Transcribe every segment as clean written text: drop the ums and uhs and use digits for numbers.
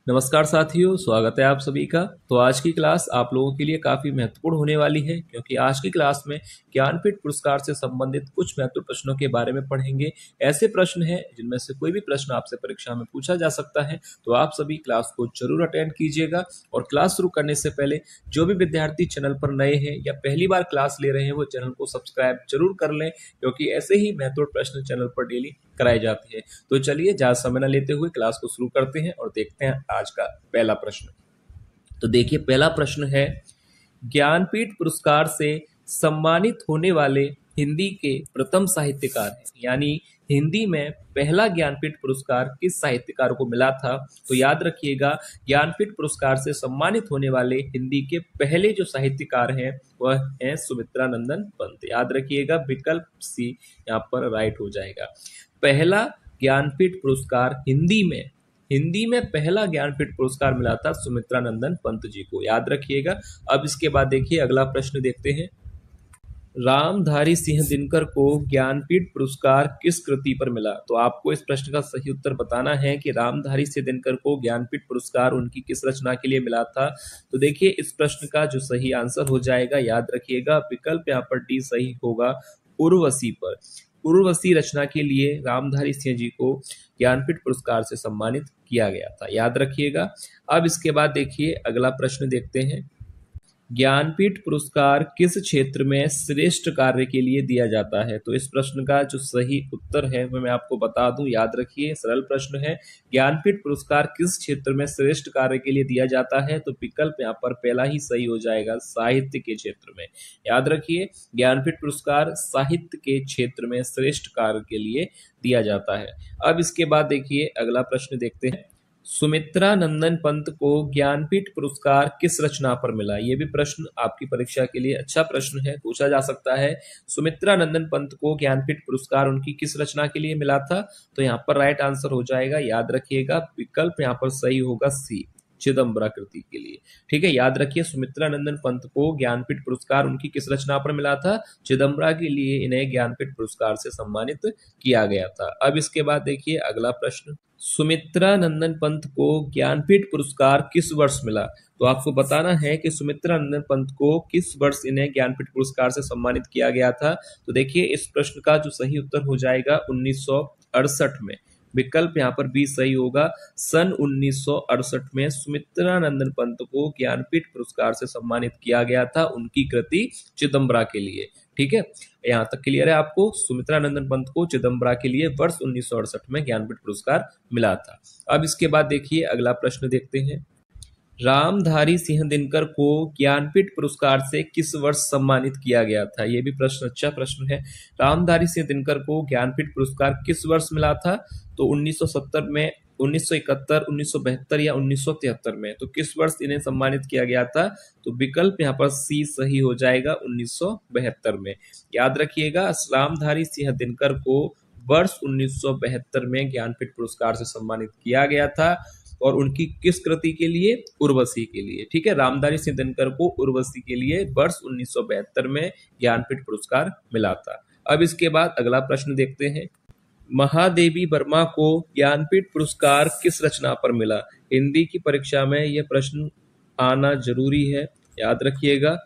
नमस्कार साथियों, स्वागत है आप सभी का। तो आज की क्लास आप लोगों के लिए काफ़ी महत्वपूर्ण होने वाली है, क्योंकि आज की क्लास में ज्ञानपीठ पुरस्कार से संबंधित कुछ महत्वपूर्ण प्रश्नों के बारे में पढ़ेंगे। ऐसे प्रश्न हैं जिनमें से कोई भी प्रश्न आपसे परीक्षा में पूछा जा सकता है, तो आप सभी क्लास को जरूर अटेंड कीजिएगा। और क्लास शुरू करने से पहले जो भी विद्यार्थी चैनल पर नए हैं या पहली बार क्लास ले रहे हैं, वो चैनल को सब्सक्राइब जरूर कर लें, क्योंकि ऐसे ही महत्वपूर्ण प्रश्न चैनल पर डेली कराए जाते हैं। तो चलिए ज्यादा समय न लेते हुए क्लास को शुरू करते हैं और देखते हैं आज का पहला प्रश्न। तो देखिए, पहला प्रश्न है, ज्ञानपीठ पुरस्कार से सम्मानित होने वाले हिंदी के प्रथम साहित्यकार हैं। यानी हिंदी में पहला ज्ञानपीठ पुरस्कार किस साहित्यकार को मिला था? तो याद रखिएगा, ज्ञानपीठ पुरस्कार से सम्मानित होने वाले हिंदी के पहले जो साहित्यकार हैं वह है सुमित्रा नंदन पंत। याद रखिएगा, विकल्प सी यहाँ पर राइट हो जाएगा। पहला ज्ञानपीठ पुरस्कार हिंदी में पहला ज्ञानपीठ पुरस्कार मिला था सुमित्रा नंदन पंत जी को, याद रखिएगा। अब इसके बाद देखिए अगला प्रश्न देखते हैं। रामधारी सिंह दिनकर को ज्ञानपीठ पुरस्कार किस कृति पर मिला? तो आपको इस प्रश्न का सही उत्तर बताना है कि रामधारी सिंह दिनकर को ज्ञानपीठ पुरस्कार उनकी किस रचना के लिए मिला था। तो देखिए, इस प्रश्न का जो सही आंसर हो जाएगा, याद रखिएगा, विकल्प यहाँ पर डी सही होगा, उर्वशी पर। उर्वशी रचना के लिए रामधारी सिंह जी को ज्ञानपीठ पुरस्कार से सम्मानित किया गया था, याद रखिएगा। अब इसके बाद देखिए अगला प्रश्न देखते हैं। ज्ञानपीठ पुरस्कार किस क्षेत्र में श्रेष्ठ कार्य के लिए दिया जाता है? तो इस प्रश्न का जो सही उत्तर है वह मैं आपको बता दूं, याद रखिए, सरल प्रश्न है। ज्ञानपीठ पुरस्कार किस क्षेत्र में श्रेष्ठ कार्य के लिए दिया जाता है? तो विकल्प यहाँ पर पहला ही सही हो जाएगा, साहित्य के क्षेत्र में। याद रखिए, ज्ञानपीठ पुरस्कार साहित्य के क्षेत्र में श्रेष्ठ कार्य के लिए दिया जाता है। अब इसके बाद देखिए अगला प्रश्न देखते हैं। सुमित्रा नंदन पंत को ज्ञानपीठ पुरस्कार किस रचना पर मिला? ये भी प्रश्न आपकी परीक्षा के लिए अच्छा प्रश्न है, पूछा जा सकता है। सुमित्रा नंदन पंत को ज्ञानपीठ पुरस्कार उनकी किस रचना के लिए मिला था? तो यहाँ पर राइट आंसर हो जाएगा, याद रखिएगा, विकल्प यहाँ पर सही होगा सी, चिदम्बरा कृति के लिए। ठीक है, याद रखिए, सुमित्रा नंदन पंत को ज्ञानपीठ पुरस्कार उनकी किस रचना पर मिला था? चिदम्बरा के लिए इन्हें ज्ञानपीठ पुरस्कार से सम्मानित किया गया था। अब इसके बाद देखिए अगला प्रश्न। सुमित्रा नंदन पंत को ज्ञानपीठ पुरस्कार किस वर्ष मिला? तो आपको बताना है कि सुमित्रा नंदन पंत को किस वर्ष इन्हें ज्ञानपीठ पुरस्कार से सम्मानित किया गया था। तो देखिए, इस प्रश्न का जो सही उत्तर हो जाएगा 1968 में। विकल्प यहाँ पर बी सही होगा, सन 1968 में सुमित्रा नंदन पंत को ज्ञानपीठ पुरस्कार से सम्मानित किया गया था उनकी कृति चिदम्बरा के लिए। ठीक है, यहाँ तक क्लियर है आपको? सुमित्रा नंदन पंत को चिदम्बरा के लिए वर्ष 1968 में ज्ञानपीठ पुरस्कार मिला था। अब इसके बाद देखिए अगला प्रश्न देखते हैं। रामधारी सिंह दिनकर को ज्ञानपीठ पुरस्कार से किस वर्ष सम्मानित किया गया था? यह भी प्रश्न अच्छा प्रश्न है। रामधारी सिंह दिनकर को ज्ञानपीठ पुरस्कार किस वर्ष मिला था? तो 1970 में, 1971, 1972 या 1973 में। तो किस वर्ष इन्हें सम्मानित किया गया था? तो विकल्प यहाँ पर सी सही हो जाएगा, 1972 में। याद रखिएगा, रामधारी सिंह दिनकर को वर्ष 1972 में ज्ञानपीठ पुरस्कार से सम्मानित किया गया था, और उनकी किस कृति के लिए? उर्वशी के लिए। ठीक है, रामधारी सिंह दिनकर को उर्वशी के लिए वर्ष 1972 में ज्ञानपीठ पुरस्कार मिला था। अब इसके बाद अगला प्रश्न देखते हैं। महादेवी वर्मा को ज्ञानपीठ पुरस्कार किस रचना पर मिला? हिंदी की परीक्षा में यह प्रश्न आना जरूरी है, याद रखिएगा।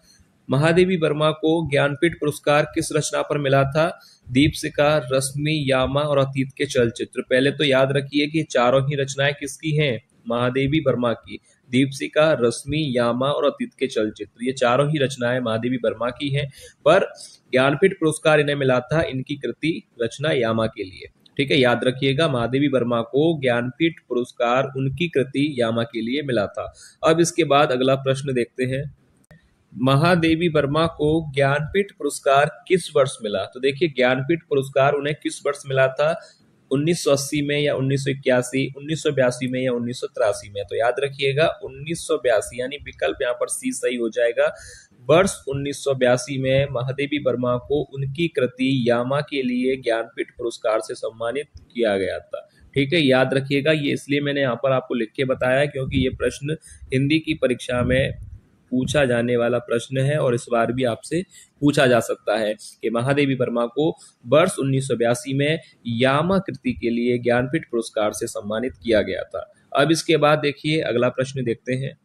महादेवी वर्मा को ज्ञानपीठ पुरस्कार किस रचना पर मिला था? दीपशिखा, रश्मि, यामा और अतीत के चलचित्र। पहले तो याद रखिए कि चारों ही रचनाएं किसकी हैं? महादेवी वर्मा की। दीपशिखा, रश्मि, यामा और अतीत के चलचित्र, ये चारों ही रचनाएं महादेवी वर्मा की हैं, पर ज्ञानपीठ पुरस्कार इन्हें मिला था इनकी कृति रचना यामा के लिए। ठीक है, याद रखिएगा, महादेवी वर्मा को ज्ञानपीठ पुरस्कार उनकी कृति यामा के लिए मिला था। अब इसके बाद अगला प्रश्न देखते हैं। महादेवी वर्मा को ज्ञानपीठ पुरस्कार किस वर्ष मिला? तो देखिए, ज्ञानपीठ पुरस्कार उन्हें किस वर्ष मिला था? 1980 में या 1981, 1982 में या 1983 में। तो याद रखिएगा 1982, यानी विकल्प यहाँ पर सी सही हो जाएगा। वर्ष 1982 में महादेवी वर्मा को उनकी कृति यामा के लिए ज्ञानपीठ पुरस्कार से सम्मानित किया गया था। ठीक है, याद रखिएगा, ये इसलिए मैंने यहाँ पर आपको लिख के बताया क्योंकि ये प्रश्न हिंदी की परीक्षा में पूछा जाने वाला प्रश्न है, और इस बार भी आपसे पूछा जा सकता है कि महादेवी वर्मा को वर्ष 1982 में यामा कृति के लिए ज्ञानपीठ पुरस्कार से सम्मानित किया गया था। अब इसके बाद देखिए अगला प्रश्न देखते हैं।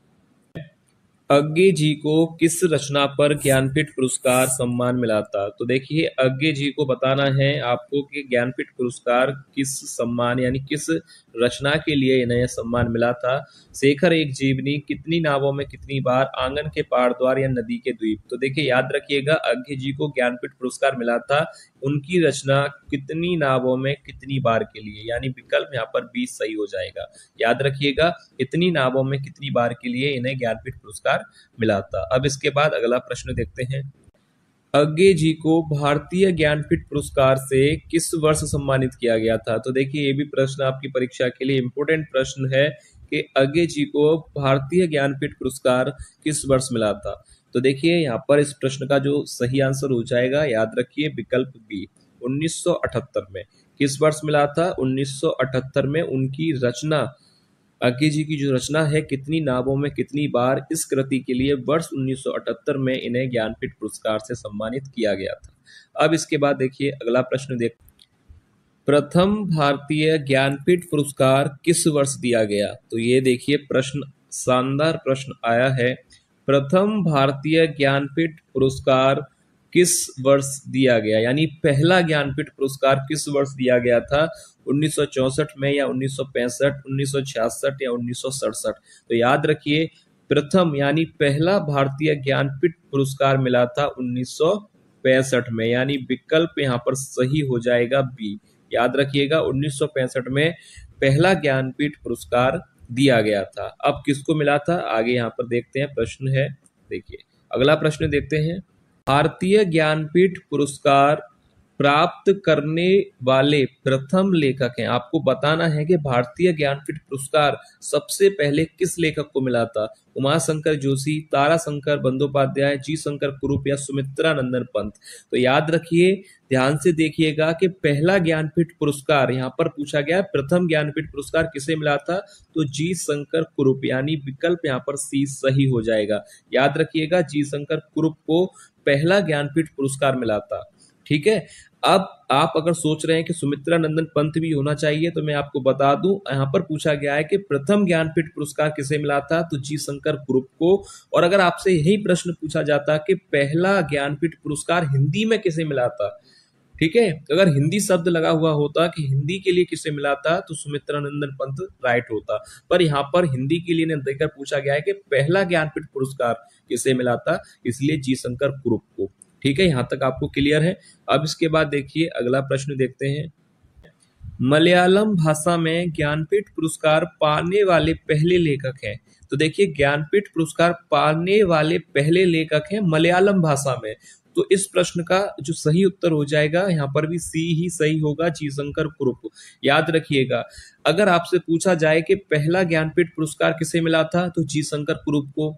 अज्ञे जी को किस रचना पर ज्ञानपीठ पुरस्कार सम्मान मिला था? तो देखिए अज्ञे जी को बताना है आपको कि ज्ञानपीठ पुरस्कार किस सम्मान यानी किस रचना के लिए इन्हें सम्मान मिला था। शेखर एक जीवनी, कितनी नावों में कितनी बार, आंगन के पार द्वार या नदी के द्वीप। तो देखिए याद रखिएगा अज्ञे जी को ज्ञानपीठ पुरस्कार मिला था उनकी रचना कितनी नावों में कितनी बार के लिए, यानी विकल्प यहाँ पर 20 सही हो जाएगा। याद रखिएगा कितनी नावों में कितनी बार के लिए इन्हें ज्ञानपीठ पुरस्कार मिला था। अब इसके बाद अगला प्रश्न देखते हैं। अज्ञे जी को भारतीय ज्ञानपीठ पुरस्कार से किस वर्ष सम्मानित किया गया था? तो देखिए ये भी प्रश्न आपकी परीक्षा के लिए इंपोर्टेंट प्रश्न है कि अज्ञे जी को भारतीय ज्ञानपीठ पुरस्कार किस वर्ष मिला था। तो देखिए यहाँ पर इस प्रश्न का जो सही आंसर हो जाएगा, याद रखिए विकल्प बी, 1978 में। किस वर्ष मिला था? 1978 में। उनकी रचना, अज्ञे जी की जो रचना है कितनी नावों में कितनी बार, इस कृति के लिए वर्ष 1978 में इन्हें ज्ञानपीठ पुरस्कार से सम्मानित किया गया था। अब इसके बाद देखिए अगला प्रश्न देख, प्रथम भारतीय ज्ञानपीठ पुरस्कार किस वर्ष दिया गया? तो ये देखिए प्रश्न, शानदार प्रश्न आया है। प्रथम भारतीय ज्ञानपीठ पुरस्कार किस वर्ष दिया गया, यानी पहला ज्ञानपीठ पुरस्कार किस वर्ष दिया गया था? 1964 में या 1965, 1966 या 1967? तो याद रखिए प्रथम यानी पहला भारतीय ज्ञानपीठ पुरस्कार मिला था 1965 में, यानी विकल्प यहाँ पर सही हो जाएगा बी। याद रखिएगा 1965 में पहला ज्ञानपीठ पुरस्कार दिया गया था। अब किसको मिला था आगे यहाँ पर देखते हैं, प्रश्न है। देखिए अगला प्रश्न देखते हैं। भारतीय ज्ञानपीठ पुरस्कार प्राप्त करने वाले प्रथम लेखक हैं। आपको बताना है कि भारतीय ज्ञानपीठ पुरस्कार सबसे पहले किस लेखक को मिला था? उमाशंकर जोशी, ताराशंकर बंदोपाध्याय, जी शंकर कुरूप या सुमित्रा नंदन पंत? तो याद रखिए, ध्यान से देखिएगा कि पहला ज्ञानपीठ पुरस्कार यहाँ पर पूछा गया, प्रथम ज्ञानपीठ पुरस्कार किसे मिला था? तो जी शंकर कुरूप, यानी विकल्प यहाँ पर सी सही हो जाएगा। याद रखिएगा जी शंकर कुरूप को पहला ज्ञानपीठ पुरस्कार मिला था। ठीक है। अब आप अगर सोच रहे हैं कि सुमित्रा नंदन पंत भी होना चाहिए, तो मैं आपको बता दूं यहाँ पर पूछा गया है कि प्रथम ज्ञानपीठ पुरस्कार किसे मिला था? तो जी शंकर कुरूप को। और अगर आपसे यही प्रश्न पूछा जाता कि पहला ज्ञानपीठ पुरस्कार हिंदी में किसे मिला था, ठीक है, अगर हिंदी शब्द लगा हुआ होता कि हिंदी के लिए किसे मिला था, तो सुमित्रा नंदन पंत राइट होता। पर यहाँ पर हिंदी के लिए देकर पूछा गया है कि पहला ज्ञानपीठ पुरस्कार किसे मिला था, इसलिए जी शंकर कुरूप को। ठीक है, यहाँ तक आपको क्लियर है। अब इसके बाद देखिए अगला प्रश्न देखते हैं। मलयालम भाषा में ज्ञानपीठ पुरस्कार पाने वाले पहले लेखक हैं। तो देखिए ज्ञानपीठ पुरस्कार पाने वाले पहले लेखक हैं मलयालम भाषा में। तो इस प्रश्न का जो सही उत्तर हो जाएगा यहाँ पर भी सी ही सही होगा, जी शंकर कुरूप। याद रखिएगा अगर आपसे पूछा जाए कि पहला ज्ञानपीठ पुरस्कार किसे मिला था, तो जी शंकर कुरूप को।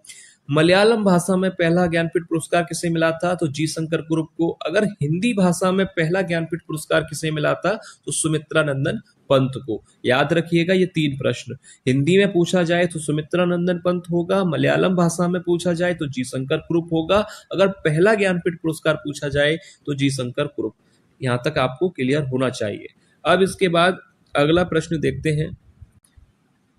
मलयालम भाषा में पहला ज्ञानपीठ पुरस्कार किसे मिला था, तो जी शंकर कुरूप को। अगर हिंदी भाषा में पहला ज्ञानपीठ पुरस्कार किसे मिला था, तो सुमित्रा नंदन पंत को। याद रखिएगा ये तीन प्रश्न, हिंदी में पूछा जाए तो सुमित्रा नंदन पंत होगा, मलयालम भाषा में पूछा जाए तो जी शंकर कुरूप होगा, अगर पहला ज्ञानपीठ पुरस्कार पूछा जाए तो जी शंकर कुरूप। यहाँ तक आपको क्लियर होना चाहिए। अब इसके बाद अगला प्रश्न देखते हैं।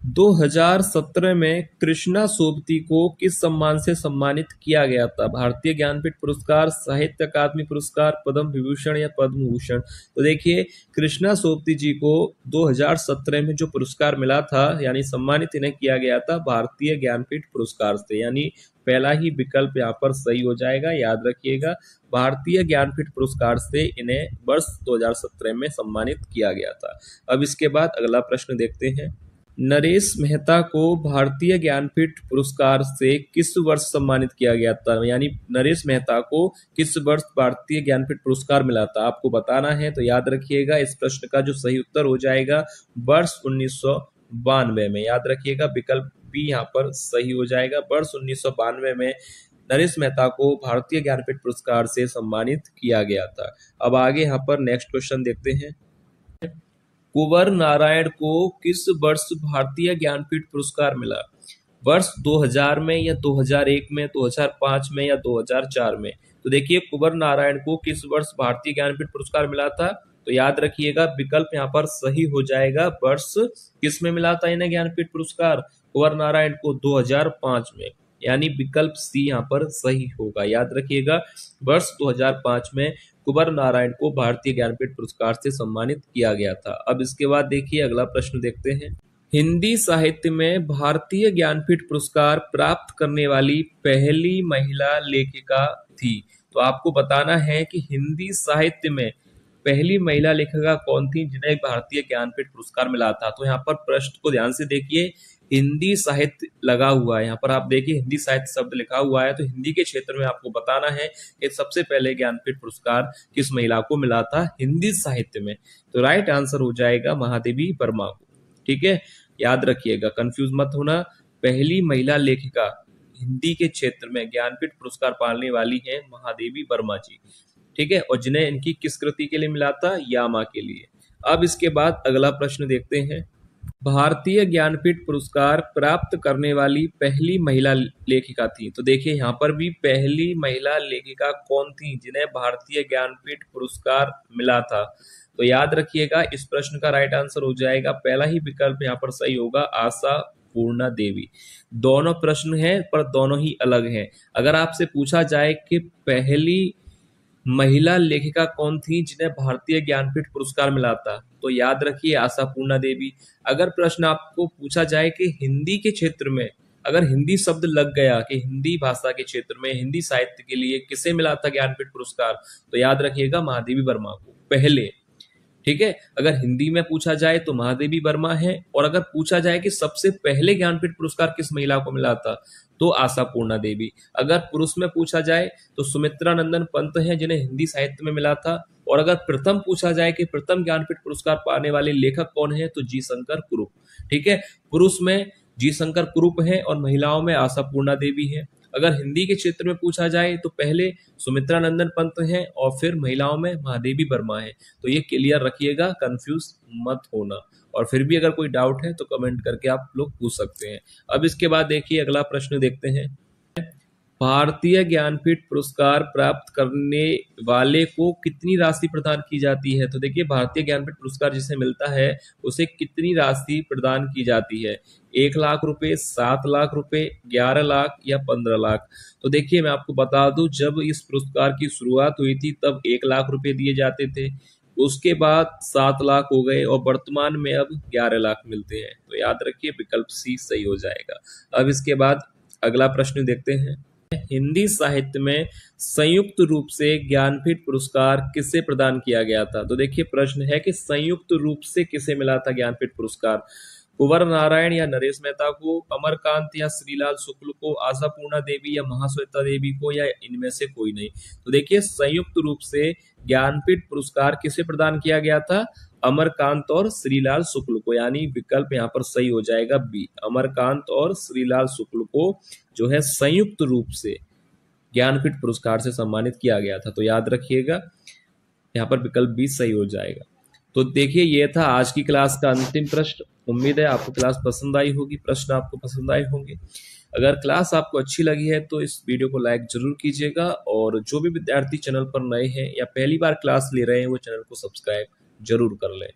2017 में कृष्णा सोबती को किस सम्मान से सम्मानित किया गया था? भारतीय ज्ञानपीठ पुरस्कार, साहित्य अकादमी पुरस्कार, पद्म विभूषण या पद्म भूषण? तो देखिए कृष्णा सोबती जी को 2017 में जो पुरस्कार मिला था, यानी सम्मानित इन्हें किया गया था भारतीय ज्ञानपीठ पुरस्कार से, यानी पहला ही विकल्प यहाँ पर सही हो जाएगा। याद रखिएगा भारतीय ज्ञानपीठ पुरस्कार से इन्हें वर्ष 2017 में सम्मानित किया गया था। अब इसके बाद अगला प्रश्न देखते हैं। नरेश मेहता को भारतीय ज्ञानपीठ पुरस्कार से किस वर्ष सम्मानित किया गया था? यानी नरेश मेहता को किस वर्ष भारतीय ज्ञानपीठ पुरस्कार मिला था, आपको बताना है। तो याद रखिएगा इस प्रश्न का जो सही उत्तर हो जाएगा वर्ष 1992 में। याद रखिएगा विकल्प बी यहाँ पर सही हो जाएगा। वर्ष 1992 में नरेश मेहता को भारतीय ज्ञानपीठ पुरस्कार से सम्मानित किया गया था। अब आगे यहाँ पर नेक्स्ट क्वेश्चन देखते हैं। कुंवर नारायण को किस वर्ष भारतीय ज्ञानपीठ पुरस्कार मिला? वर्ष 2000 में या 2001 में, 2005 में या 2004 में? तो देखिए कुंवर नारायण को किस वर्ष भारतीय ज्ञानपीठ पुरस्कार मिला था? तो याद रखिएगा विकल्प यहाँ पर सही हो जाएगा। वर्ष किस में मिला था इन्हें ज्ञानपीठ पुरस्कार? कुंवर नारायण को 2005 में, यानी विकल्प सी यहाँ पर सही होगा। याद रखिएगा वर्ष 2005 में कुंवर नारायण को भारतीय ज्ञानपीठ पुरस्कार से सम्मानित किया गया था। अब इसके बाद देखिए अगला प्रश्न देखते हैं। हिंदी साहित्य में भारतीय ज्ञानपीठ पुरस्कार प्राप्त करने वाली पहली महिला लेखिका थी। तो आपको बताना है कि हिंदी साहित्य में पहली महिला लेखिका कौन थी जिन्हें भारतीय ज्ञानपीठ पुरस्कार मिला था। तो यहाँ पर प्रश्न को ध्यान से देखिए, हिंदी साहित्य लगा हुआ है, यहाँ पर आप देखिए हिंदी साहित्य शब्द लिखा हुआ है। तो हिंदी के क्षेत्र में आपको बताना है कि सबसे पहले ज्ञानपीठ पुरस्कार किस महिला को मिला था हिंदी साहित्य में। तो राइट आंसर हो जाएगा महादेवी वर्मा को। ठीक है, याद रखिएगा, कंफ्यूज मत होना। पहली महिला लेखिका हिंदी के क्षेत्र में ज्ञानपीठ पुरस्कार पाने वाली है महादेवी वर्मा जी। ठीक है, और जिन्हें इनकी किस कृति के लिए मिला था? यामा के लिए। अब इसके बाद अगला प्रश्न देखते हैं। भारतीय ज्ञानपीठ पुरस्कार प्राप्त करने वाली पहली महिला लेखिका थी। तो देखिए यहाँ पर भी पहली महिला लेखिका कौन थी जिन्हें भारतीय ज्ञानपीठ पुरस्कार मिला था? तो याद रखिएगा इस प्रश्न का राइट आंसर हो जाएगा, पहला ही विकल्प यहाँ पर सही होगा, आशा पूर्णा देवी। दोनों प्रश्न हैं पर दोनों ही अलग हैं। अगर आपसे पूछा जाए कि पहली महिला लेखिका कौन थी जिन्हें भारतीय ज्ञानपीठ पुरस्कार मिला था, तो याद रखिए आशा पूर्णा देवी। अगर प्रश्न आपको पूछा जाए कि हिंदी के क्षेत्र में अगर हिंदी शब्द लग गया कि हिंदी भाषा के क्षेत्र में हिंदी साहित्य के लिए किसे मिला था ज्ञानपीठ पुरस्कार, तो याद रखिएगा महादेवी वर्मा को पहले। ठीक है, अगर हिंदी में पूछा जाए तो महादेवी वर्मा है, और अगर पूछा जाए कि सबसे पहले ज्ञानपीठ पुरस्कार किस महिला को मिला था, तो आशा पूर्णा देवी। अगर पुरुष में पूछा जाए तो सुमित्रा नंदन पंत हैं जिन्हें हिंदी साहित्य में मिला था, और अगर प्रथम पूछा जाए कि प्रथम ज्ञानपीठ पुरस्कार पाने वाले लेखक कौन है, तो जी शंकर कुरूप। ठीक है, पुरुष में जी शंकर कुरूप है और महिलाओं में आशा पूर्णा देवी है। अगर हिंदी के क्षेत्र में पूछा जाए तो पहले सुमित्रा नंदन पंत हैं और फिर महिलाओं में महादेवी वर्मा है। तो ये क्लियर रखिएगा, कंफ्यूज मत होना। और फिर भी अगर कोई डाउट है तो कमेंट करके आप लोग पूछ सकते हैं। अब इसके बाद देखिए अगला प्रश्न देखते हैं। भारतीय ज्ञानपीठ पुरस्कार प्राप्त करने वाले को कितनी राशि प्रदान की जाती है? तो देखिए भारतीय ज्ञानपीठ पुरस्कार जिसे मिलता है उसे कितनी राशि प्रदान की जाती है? 1 लाख रुपए, 7 लाख रुपए, 11 लाख या 15 लाख? तो देखिए मैं आपको बता दूं, जब इस पुरस्कार की शुरुआत हुई थी तब 1 लाख रुपए दिए जाते थे, उसके बाद 7 लाख हो गए और वर्तमान में अब 11 लाख मिलते हैं। तो याद रखिए विकल्प सी सही हो जाएगा। अब इसके बाद अगला प्रश्न देखते हैं। हिंदी साहित्य में संयुक्त रूप से ज्ञानपीठ पुरस्कार किसे प्रदान किया गया था? तो देखिए प्रश्न है कि संयुक्त रूप से किसे मिला था ज्ञानपीठ पुरस्कार? कुंवर नारायण या नरेश मेहता को, अमरकांत या श्रीलाल शुक्ल को, आशा पूर्णा देवी या महाश्वेता देवी को, या इनमें से कोई नहीं? तो देखिए संयुक्त रूप से ज्ञानपीठ पुरस्कार किसे प्रदान किया गया था? अमरकांत और श्रीलाल शुक्ल को, यानी विकल्प यहाँ पर सही हो जाएगा बी, अमरकांत और श्रीलाल शुक्ल को जो है संयुक्त रूप से ज्ञानपीठ पुरस्कार से सम्मानित किया गया था। तो याद रखिएगा यहाँ पर विकल्प बी सही हो जाएगा। तो देखिए ये था आज की क्लास का अंतिम प्रश्न। उम्मीद है आपको क्लास पसंद आई होगी, प्रश्न आपको पसंद आए होंगे। अगर क्लास आपको अच्छी लगी है तो इस वीडियो को लाइक जरूर कीजिएगा, और जो भी विद्यार्थी चैनल पर नए हैं या पहली बार क्लास ले रहे हैं वो चैनल को सब्सक्राइब जरूर कर लें।